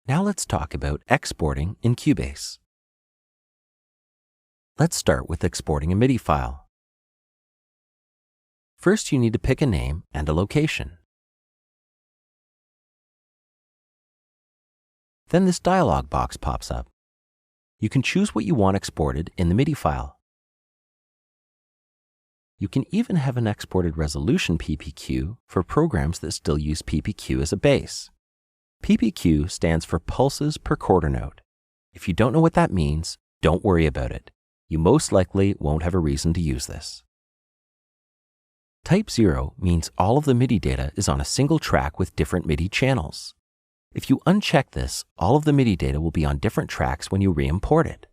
Now let's talk about exporting in Cubase. Let's start with exporting a MIDI file. First, you need to pick a name and a location. Then this dialog box pops up. You can choose what you want exported in the MIDI file. You can even have an exported resolution PPQ for programs that still use PPQ as a base. PPQ stands for pulses per quarter note. If you don't know what that means, don't worry about it. You most likely won't have a reason to use this. Type 0 means all of the MIDI data is on a single track with different MIDI channels. If you uncheck this, all of the MIDI data will be on different tracks when you re-import it.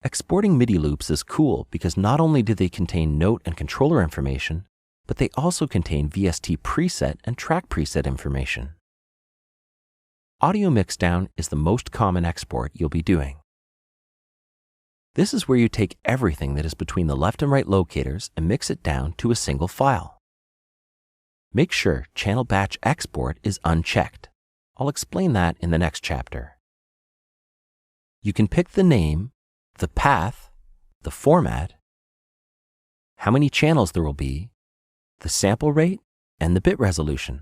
Exporting MIDI loops is cool because not only do they contain note and controller information, but they also contain VST preset and track preset information. Audio mixdown is the most common export you'll be doing. This is where you take everything that is between the left and right locators and mix it down to a single file. Make sure Channel Batch Export is unchecked. I'll explain that in the next chapter. You can pick the name, the path, the format, how many channels there will be, the sample rate, and the bit resolution.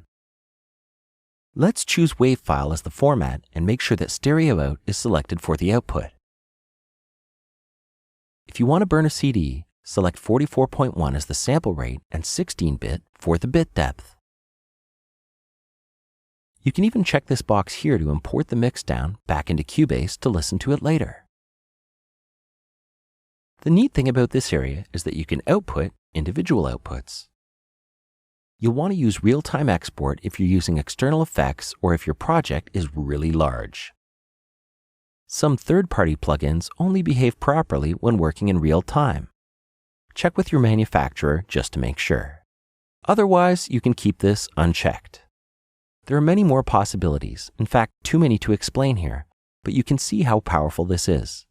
Let's choose WAV file as the format and make sure that stereo out is selected for the output. If you want to burn a CD, select 44.1 as the sample rate and 16-bit for the bit depth. You can even check this box here to import the mixdown back into Cubase to listen to it later. The neat thing about this area is that you can output individual outputs. You'll want to use real-time export if you're using external effects or if your project is really large. Some third-party plugins only behave properly when working in real time. Check with your manufacturer just to make sure. Otherwise, you can keep this unchecked. There are many more possibilities, in fact, too many to explain here, but you can see how powerful this is.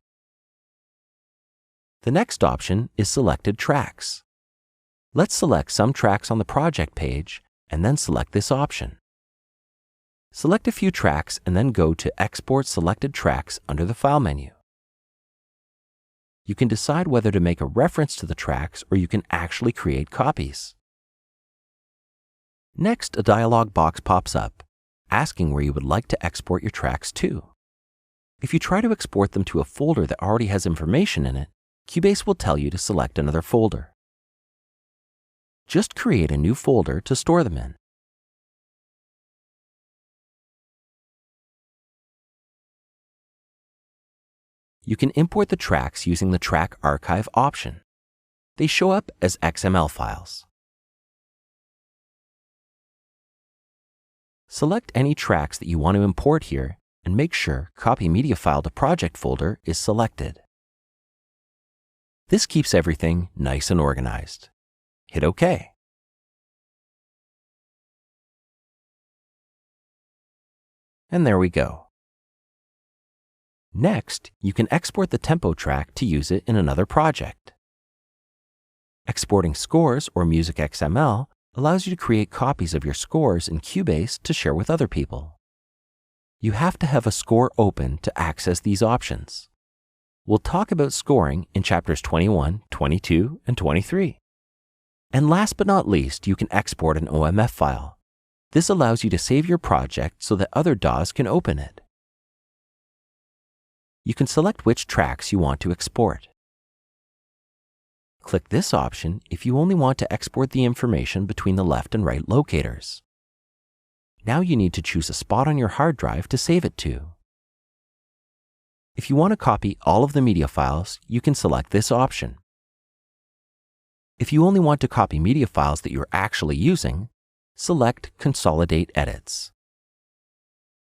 The next option is selected tracks. Let's select some tracks on the project page and then select this option. Select a few tracks and then go to Export Selected Tracks under the File menu. You can decide whether to make a reference to the tracks or you can actually create copies. Next, a dialog box pops up, asking where you would like to export your tracks to. If you try to export them to a folder that already has information in it, Cubase will tell you to select another folder. Just create a new folder to store them in. You can import the tracks using the Track Archive option. They show up as XML files. Select any tracks that you want to import here and make sure Copy Media File to Project folder is selected. This keeps everything nice and organized. Hit OK. And there we go. Next, you can export the tempo track to use it in another project. Exporting scores or music XML allows you to create copies of your scores in Cubase to share with other people. You have to have a score open to access these options. We'll talk about scoring in chapters 21, 22, and 23. And last but not least, you can export an OMF file. This allows you to save your project so that other DAWs can open it. You can select which tracks you want to export. Click this option if you only want to export the information between the left and right locators. Now you need to choose a spot on your hard drive to save it to. If you want to copy all of the media files, you can select this option. If you only want to copy media files that you're actually using, select Consolidate Edits.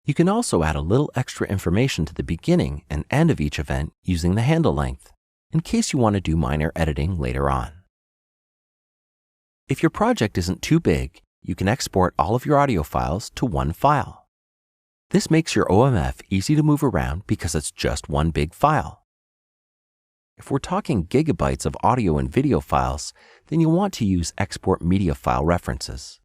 You can also add a little extra information to the beginning and end of each event using the handle length, in case you want to do minor editing later on. If your project isn't too big, you can export all of your audio files to one file. This makes your OMF easy to move around because it's just one big file. If we're talking gigabytes of audio and video files, then you'll want to use Export Media File References.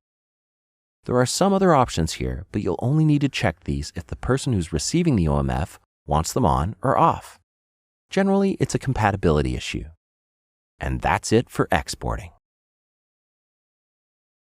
There are some other options here, but you'll only need to check these if the person who's receiving the OMF wants them on or off. Generally, it's a compatibility issue. And that's it for exporting.